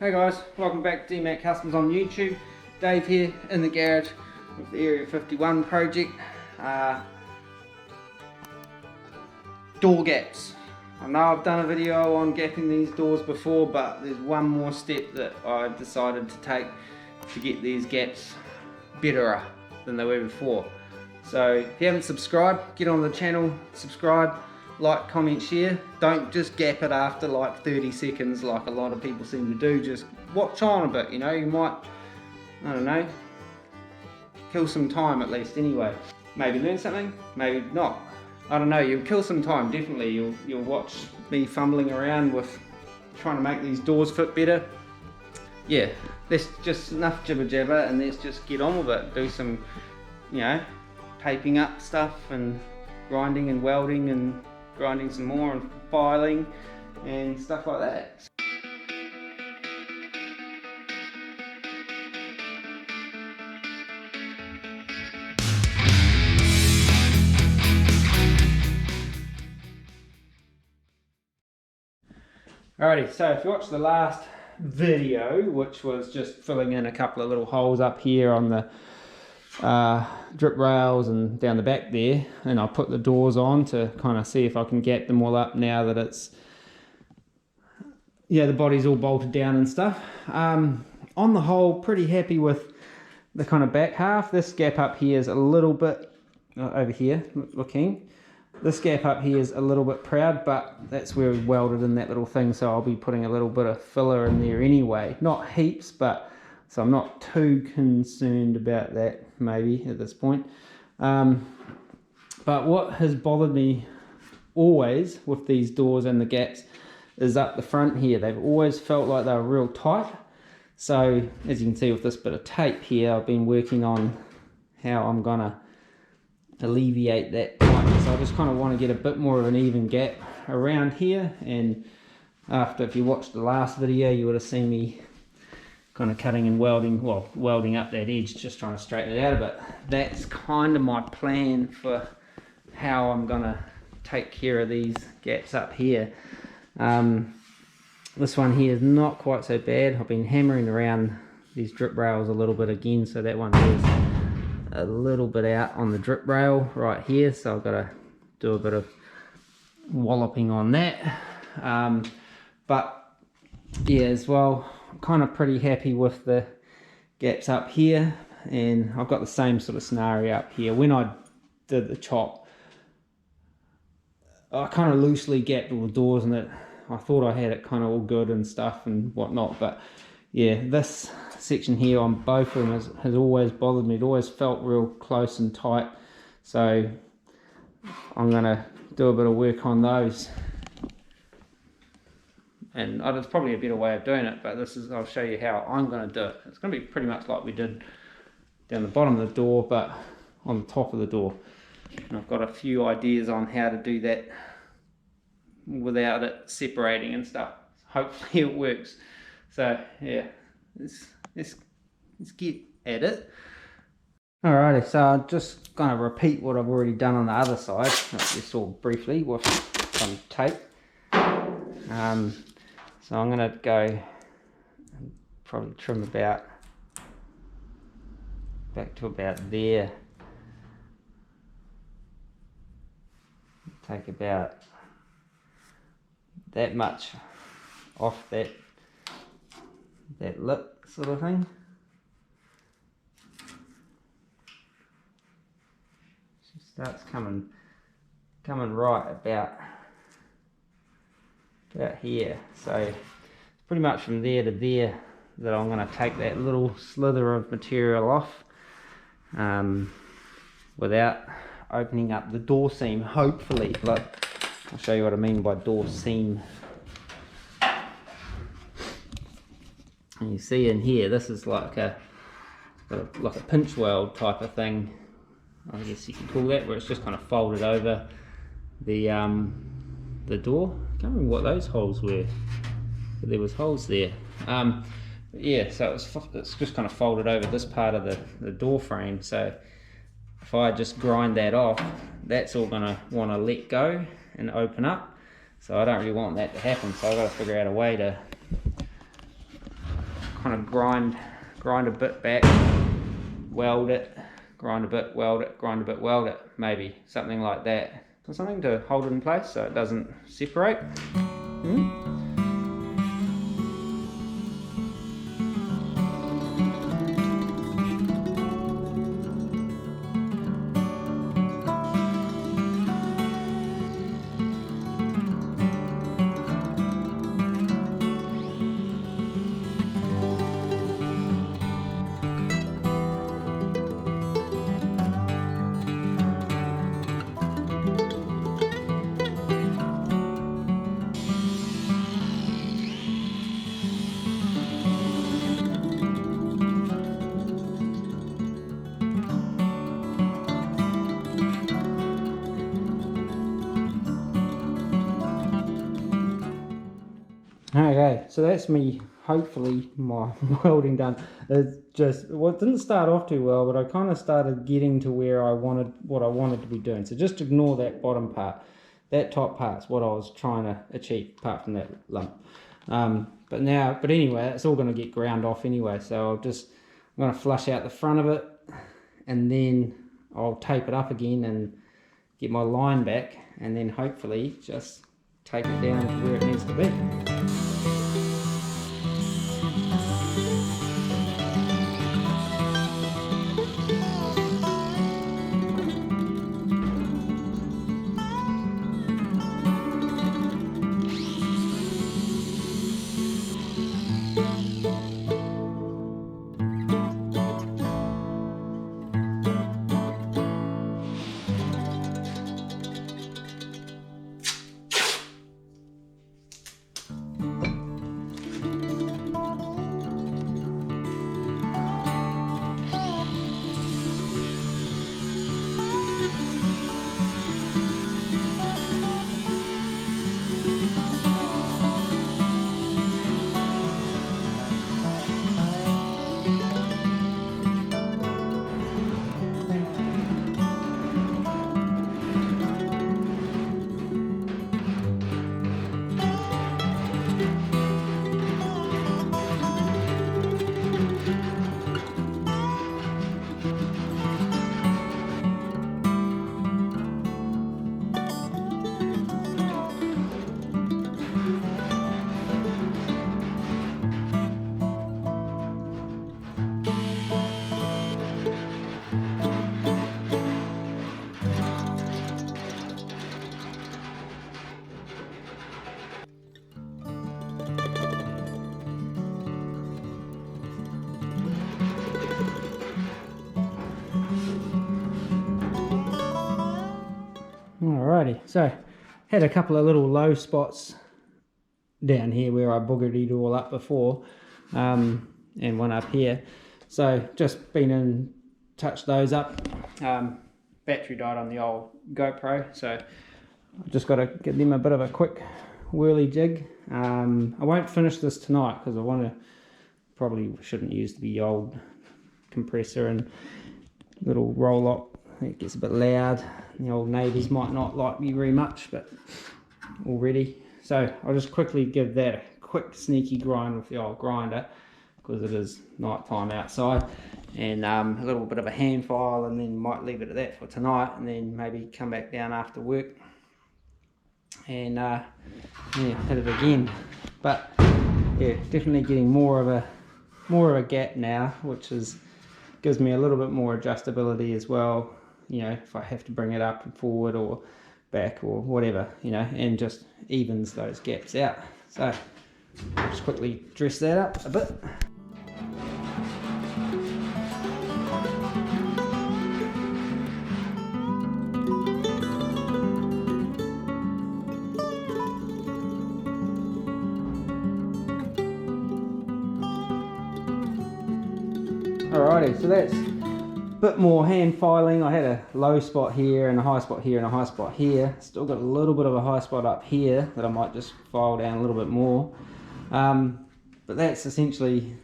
Hey guys, welcome back to DMAC Customs on YouTube. Dave here in the garage with the Area 51 project. Door gaps. I know I've done a video on gapping these doors before, but there's one more step that I've decided to take to get these gaps betterer than they were before. So if you haven't subscribed, get on the channel, subscribe, like, comment, share. Don't just gap it after like 30 seconds like a lot of people seem to do. Just watch on a bit, you know, you might, I don't know, kill some time at least anyway. Maybe learn something, maybe not. I don't know, you'll kill some time, definitely. You'll watch me fumbling around with trying to make these doors fit better. Yeah, let's just enough jibber jabber and let's just get on with it. Do some, you know, taping up stuff and grinding and welding and grinding some more and filing and stuff like that. Alrighty, so if you watched the last video, which was just filling in a couple of little holes up here on the drip rails and down the back there, and I'll put the doors on to kind of see if I can gap them all up now that it's, yeah, the body's all bolted down and stuff. On the whole, pretty happy with the kind of back half. This gap up here is a little bit over here looking. This gap up here is a little bit proud, but that's where we welded in that little thing, so I'll be putting a little bit of filler in there anyway. Not heaps, but so I'm not too concerned about that maybe at this point. But what has bothered me always with these doors and the gaps is up the front here. They've always felt like they were real tight. So as you can see with this bit of tape here, I've been working on how I'm gonna alleviate that tightness. I just kind of want to get a bit more of an even gap around here, and after, if you watched the last video, you would have seen me kind of cutting and welding, well, welding up that edge, just trying to straighten it out a bit. That's kind of my plan for how I'm gonna take care of these gaps up here. This one here is not quite so bad. I've been hammering around these drip rails a little bit again, so that one is a little bit out on the drip rail right here, so I've got to do a bit of walloping on that. But yeah, as well, I'm kind of pretty happy with the gaps up here, and I've got the same sort of scenario up here. When I did the chop, I kind of loosely gapped all the doors, and I thought I had it kind of all good and stuff and whatnot, but yeah, this section here on both of them has always bothered me. It always felt real close and tight, so I'm gonna do a bit of work on those. And there's probably a better way of doing it, but I'll show you how I'm going to do it. It's going to be pretty much like we did down the bottom of the door, but on the top of the door. And I've got a few ideas on how to do that without it separating and stuff. Hopefully it works. So yeah, let's get at it. Alrighty, so I'm just going to repeat what I've already done on the other side, just all briefly with some tape. So I'm going to go and probably trim about back to about there. Take about that much off that lip sort of thing. She starts coming right about here, so it's pretty much from there to there that I'm going to take that little slither of material off without opening up the door seam, hopefully. But I'll show you what I mean by door seam. And you see in here, this is like a pinch weld type of thing, I guess you can call that, where it's just kind of folded over the door. I can't remember what those holes were, but there was holes there. Yeah, so it's just kind of folded over this part of the door frame. So if I just grind that off, that's all going to want to let go and open up. So I don't really want that to happen, so I've got to figure out a way to kind of grind a bit back, weld it, grind a bit, weld it, grind a bit, weld it, maybe something like that. So something to hold it in place so it doesn't separate. Okay, so that's me, hopefully my welding done. It's just, well, it didn't start off too well, but I kind of started getting to where I wanted, what I wanted to be doing. So just ignore that bottom part. That top part's what I was trying to achieve, apart from that lump. But anyway, it's all going to get ground off anyway. So I'm going to flush out the front of it, and then I'll tape it up again and get my line back, and then hopefully just take it down to where it needs to be. Alrighty, so had a couple of little low spots down here where I boogered it all up before, and one up here. So just been in, touched those up. Battery died on the old GoPro, so I've just got to give them a bit of a quick whirly jig. I won't finish this tonight because probably shouldn't use the old compressor and little roll lock. It gets a bit loud. The old neighbours might not like me very much, but already. So I'll just quickly give that a quick sneaky grind with the old grinder because it is night time outside, and a little bit of a hand file, and then might leave it at that for tonight, and then maybe come back down after work and yeah, hit it again. But yeah, definitely getting more of a gap now, which gives me a little bit more adjustability as well. You know, if I have to bring it up and forward or back or whatever, you know, and just evens those gaps out. So I'll just quickly dress that up a bit. Alrighty, so that's bit more hand filing. I had a low spot here and a high spot here and a high spot here. Still got a little bit of a high spot up here that I might just file down a little bit more. But that's essentially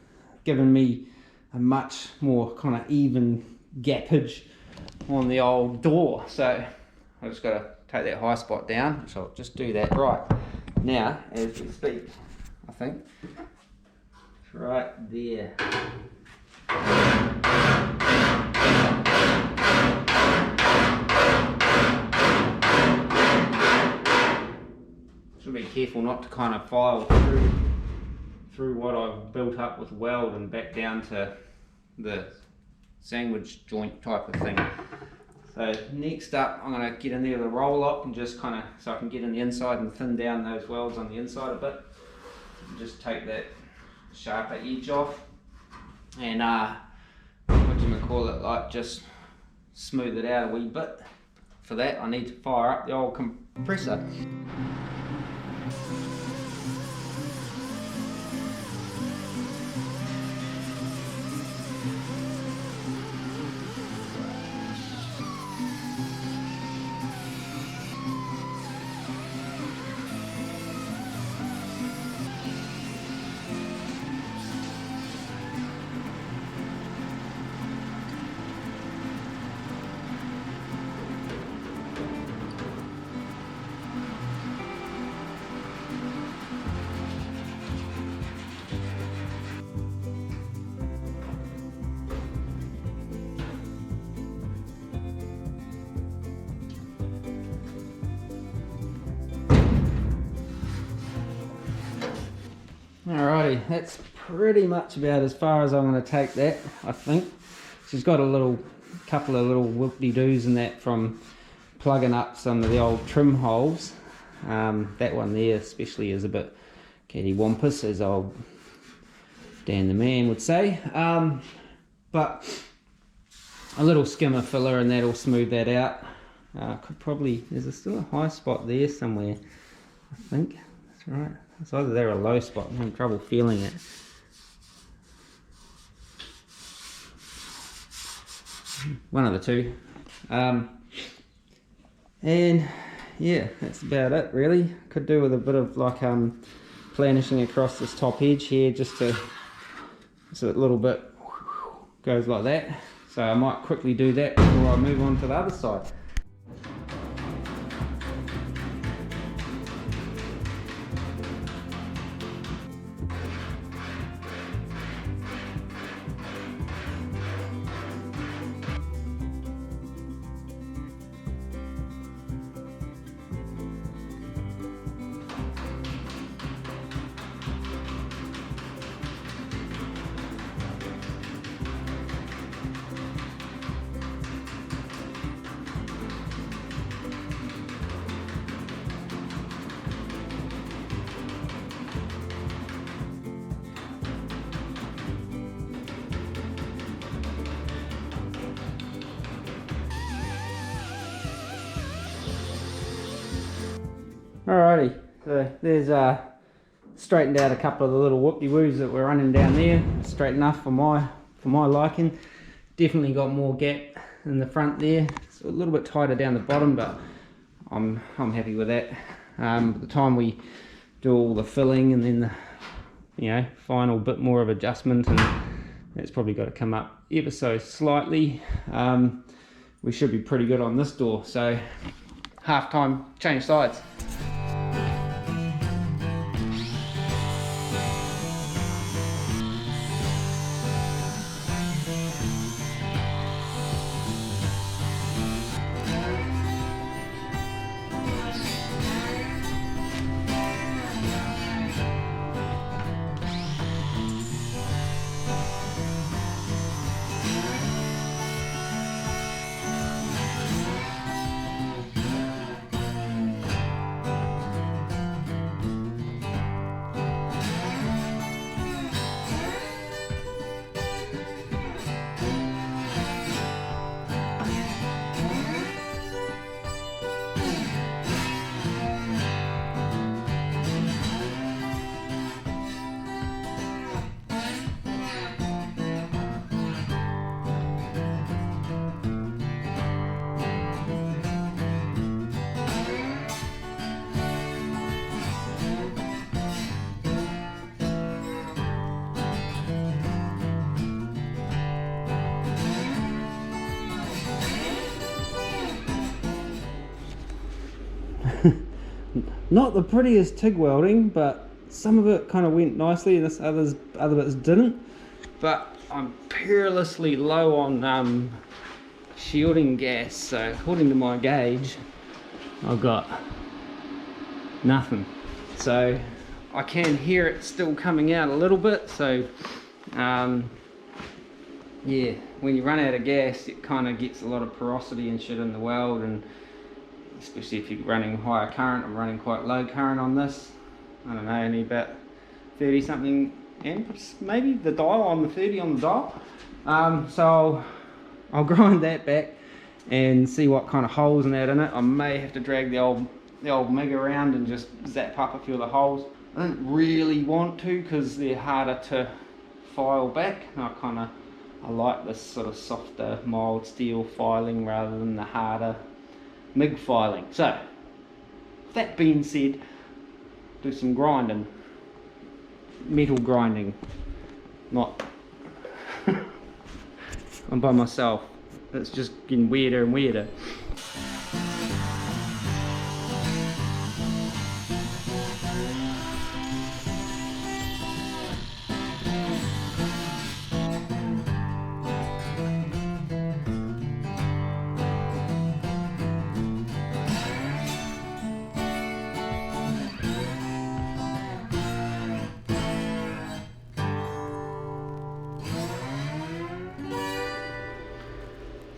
given me a much more kind of even gappage on the old door. So I just got to take that high spot down. So I'll just do that right now as we speak, I think. It's right there. Should be careful not to kind of file through what I've built up with weld and back down to the sandwich joint type of thing. So next up, I'm going to get in there with a roll lock and just kind of, so I can get in the inside and thin down those welds on the inside a bit. And just take that sharper edge off and like just smooth it out a wee bit. For that, I need to fire up the old compressor. Alrighty, that's pretty much about as far as I'm going to take that, I think. She's got a couple of little whoop-de-doos in that from plugging up some of the old trim holes. That one there especially is a bit cattywampus, as old Dan the man would say. But a little skimmer filler and that'll smooth that out. Could probably, there's still a high spot there somewhere, I think. That's right. It's either there or a low spot. I'm having trouble feeling it. One of the two. And yeah, that's about it really. Could do with a bit of like planishing across this top edge here, just to, so a little bit goes like that. So I might quickly do that before I move on to the other side. Alrighty, so there's straightened out a couple of the little whoop-de-woos that were running down there. Straight enough for my liking. Definitely got more gap in the front there. It's a little bit tighter down the bottom, but I'm happy with that. By the time we do all the filling and then the final bit more of adjustment, and it's probably got to come up ever so slightly, we should be pretty good on this door. So half time, change sides. Not the prettiest TIG welding, but some of it kind of went nicely and this other bits didn't, but I'm perilously low on shielding gas, so according to my gauge I've got nothing. So I can hear it still coming out a little bit, so yeah, when you run out of gas it kind of gets a lot of porosity and shit in the weld, and especially if you're running higher current. I'm running quite low current on this. I don't know, only about 30 something amps, maybe the dial on the 30 on the dial. So I'll grind that back and see what kind of holes and that in it. I may have to drag the old MIG around and just zap up a few of the holes. I don't really want to because they're harder to file back. I like this sort of softer, mild steel filing rather than the harder MIG filing. So, that being said, do some grinding. Metal grinding. Not I'm by myself. It's just getting weirder and weirder.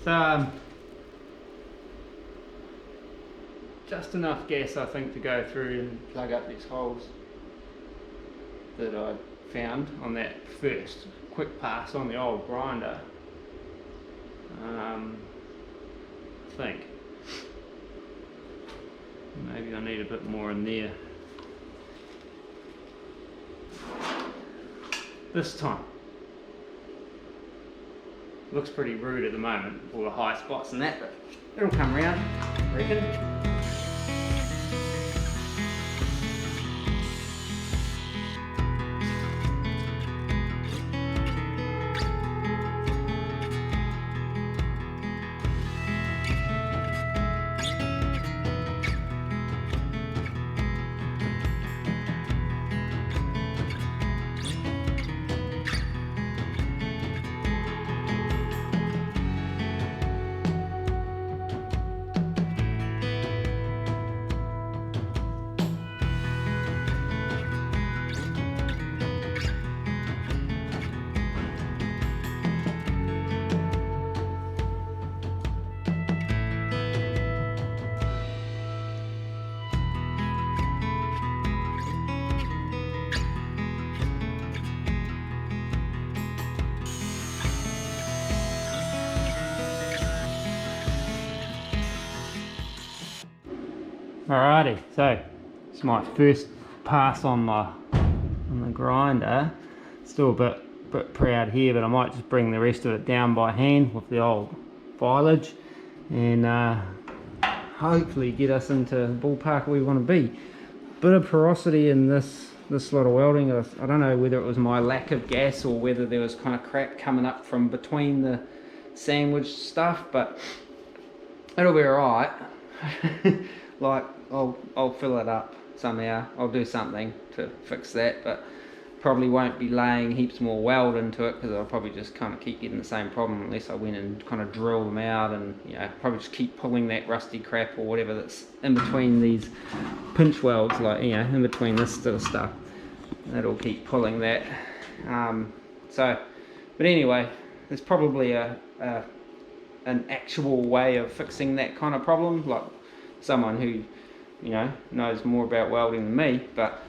So, just enough gas I think to go through and plug up these holes that I found on that first quick pass on the old grinder. I think maybe I need a bit more in there this time. Looks pretty rude at the moment, all the high spots and that, but it'll come around, I reckon. Alrighty, so it's my first pass on the grinder. Still a bit proud here, but I might just bring the rest of it down by hand with the old filage and hopefully get us into the ballpark we want to be. Bit of porosity in this lot of welding. I don't know whether it was my lack of gas or whether there was kind of crap coming up from between the sandwich stuff, but it'll be alright. Like I'll fill it up somehow. I'll do something to fix that, but probably won't be laying heaps more weld into it because I'll probably just kind of keep getting the same problem unless I went and kind of drill them out, and you know, probably just keep pulling that rusty crap or whatever that's in between these pinch welds, like, you know, in between this sort of stuff. That'll keep pulling that. But anyway, there's probably an actual way of fixing that kind of problem, like someone who, you know, knows more about welding than me, but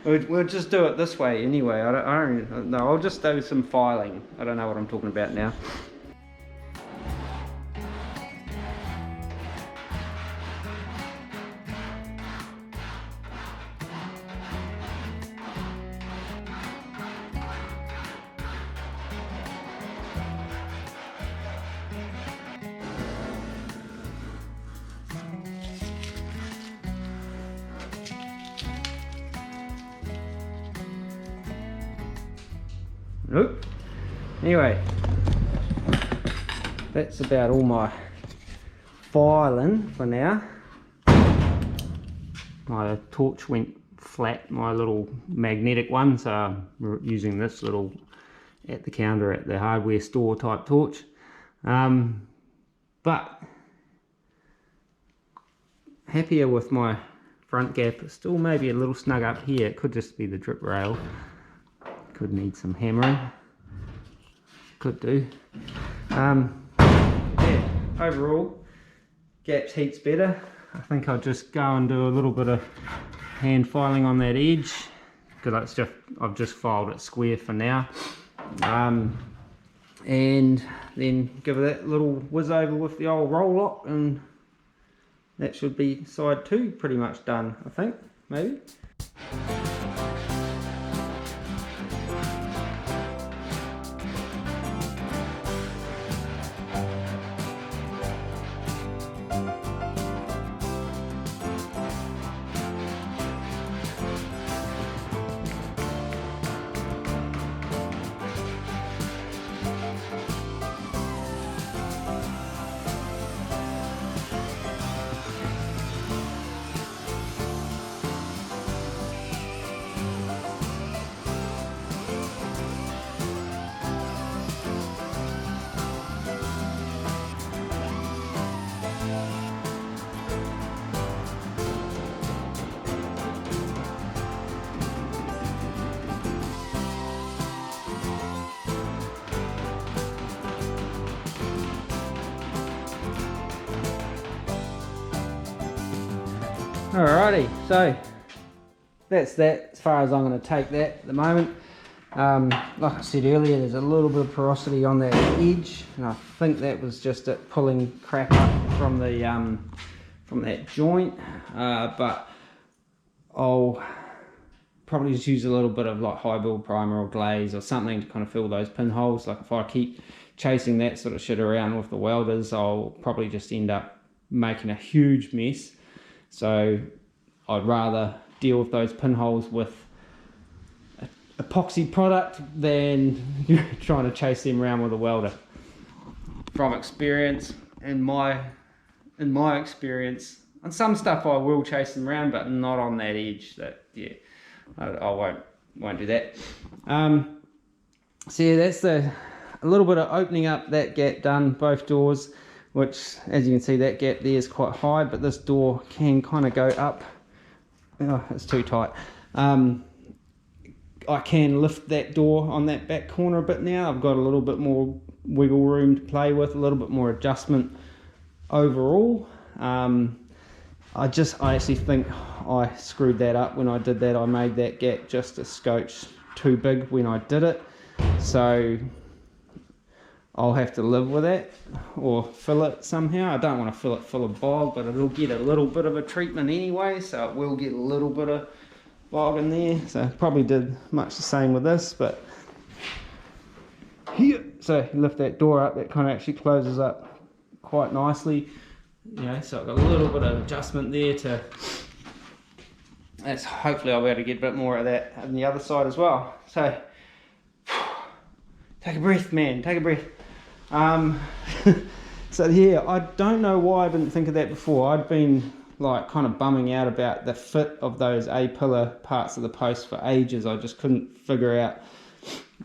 we'll just do it this way anyway. I don't know, I'll just do some filing. I don't know what I'm talking about now. Nope. Anyway, that's about all my filing for now. my torch went flat, my little magnetic one, so I'm using this little at the counter at the hardware store type torch. But happier with my front gap. Still maybe a little snug up here. It could just be the drip rail. Could need some hammering. Could do. Yeah, overall, gaps heaps better. I think I'll just go and do a little bit of hand filing on that edge, because I've just filed it square for now. And then give it that little whiz over with the old roll lock, and that should be side 2 pretty much done, I think, maybe. Alrighty, so that's that as far as I'm going to take that at the moment. Like I said earlier, there's a little bit of porosity on that edge, and I think that was just it pulling crap up from the from that joint. But I'll probably just use a little bit of like high build primer or glaze or something to kind of fill those pinholes. Like if I keep chasing that sort of shit around with the welders, I'll probably just end up making a huge mess. So I'd rather deal with those pinholes with epoxy product than trying to chase them around with a welder. From experience, in my experience, on some stuff I will chase them around, but not on that edge. That, yeah, I won't do that. So yeah, that's a little bit of opening up that gap done, both doors, which as you can see that gap there is quite high, but this door can kind of go up. Oh, it's too tight. I can lift that door on that back corner a bit now. I've got a little bit more wiggle room to play with, a little bit more adjustment overall. I actually think I screwed that up when I did that. I made that gap just a scotch too big when I did it, so I'll have to live with it or fill it somehow. I don't want to fill it full of bog, but it'll get a little bit of a treatment anyway, so it will get a little bit of bog in there. So probably did much the same with this, but here, so you lift that door up, that kind of actually closes up quite nicely, you know, so I've got a little bit of adjustment there to, that's, hopefully I'll be able to get a bit more of that on the other side as well. So take a breath, man, take a breath. So yeah, I don't know why I didn't think of that before. I'd been like kind of bumming out about the fit of those A-pillar parts of the post for ages. I just couldn't figure out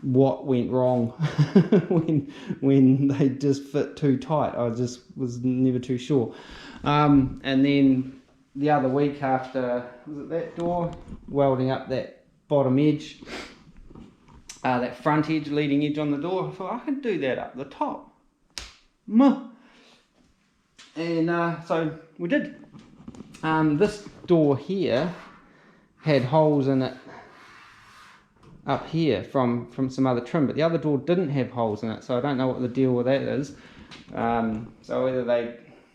what went wrong when they just fit too tight. I just was never too sure. And then the other week after, was it that door, welding up that bottom edge, that front edge, leading edge on the door, I thought I can do that up the top. And so we did. This door here had holes in it up here from some other trim, but the other door didn't have holes in it, so I don't know what the deal with that is. So whether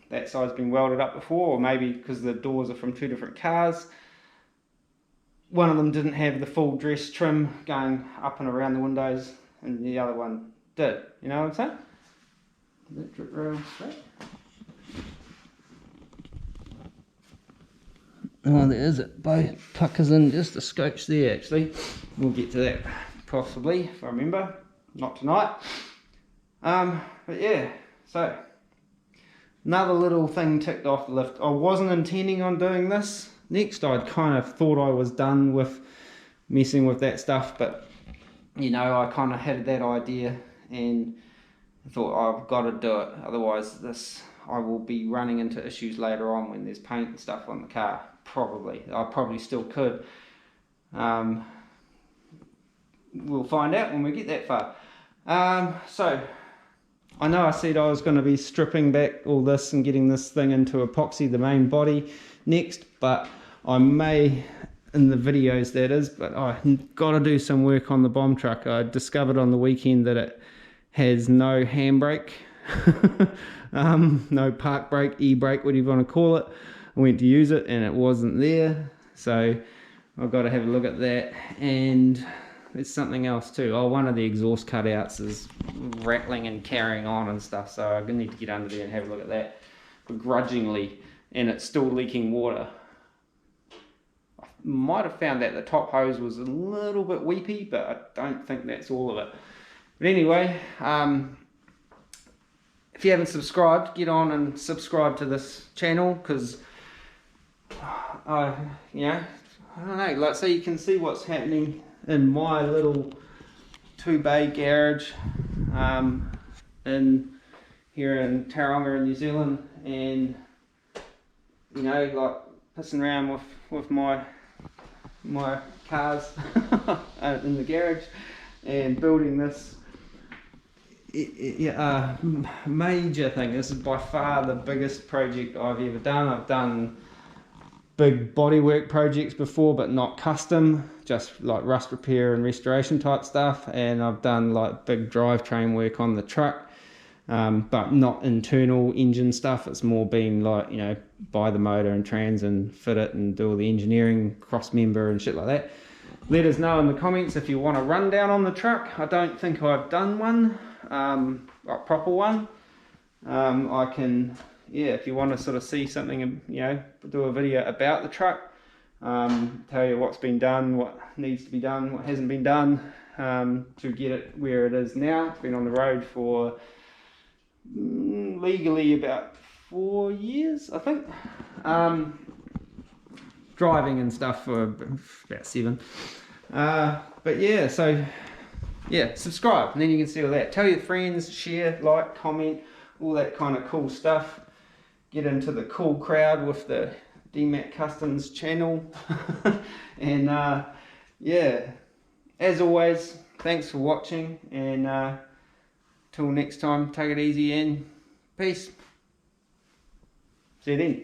that side's been welded up before, or maybe because the doors are from two different cars, one of them didn't have the full dress trim going up and around the windows, and the other one did. You know what I'm saying? That drip rail straight. Oh, there is it. Both tuckers in just a scotch there, actually. We'll get to that possibly, if I remember. Not tonight. But yeah, so another little thing ticked off the list. I wasn't intending on doing this. next. I kind of thought I was done with messing with that stuff, but you know, I kind of had that idea and I thought I've got to do it, otherwise I will be running into issues later on when there's paint and stuff on the car. I probably still could. We'll find out when we get that far. So I know I said I was going to be stripping back all this and getting this thing into epoxy, the main body, next, but I may, in the videos that is, but I've got to do some work on the bomb truck. I discovered on the weekend that it has no handbrake, no park brake, e-brake, whatever you want to call it. I went to use it and it wasn't there, so I've got to have a look at that. And there's something else too. Oh, one of the exhaust cutouts is rattling and carrying on and stuff, so I'm gonna need to get under there and have a look at that begrudgingly, and it's still leaking water. I might have found that the top hose was a little bit weepy, but I don't think that's all of it. But anyway, if you haven't subscribed, get on and subscribe to this channel, because you know, I don't know, like, so you can see what's happening in my little 2-bay garage in here in Tauranga in New Zealand, and you know, like pissing around with my cars in the garage and building this major thing. This is by far the biggest project I've ever done. I've done big bodywork projects before, but not custom, just like rust repair and restoration type stuff, and I've done like big drivetrain work on the truck, but not internal engine stuff. It's more been like, you know, buy the motor and trans and fit it and do all the engineering, cross member and shit like that. Let us know in the comments if you want a rundown on the truck. I don't think I've done one, a proper one. I can, yeah, if you want to sort of see something, you know, do a video about the truck, tell you what's been done, what needs to be done, what hasn't been done, to get it where it is now. It's been on the road for legally about 4 years, I think. Driving and stuff for about 7. But yeah, so yeah, subscribe and then you can see all that. Tell your friends, share, like, comment, all that kind of cool stuff. Get into the cool crowd with the DMAC Customs channel. And yeah, as always, thanks for watching, and till next time, take it easy and peace. See you then.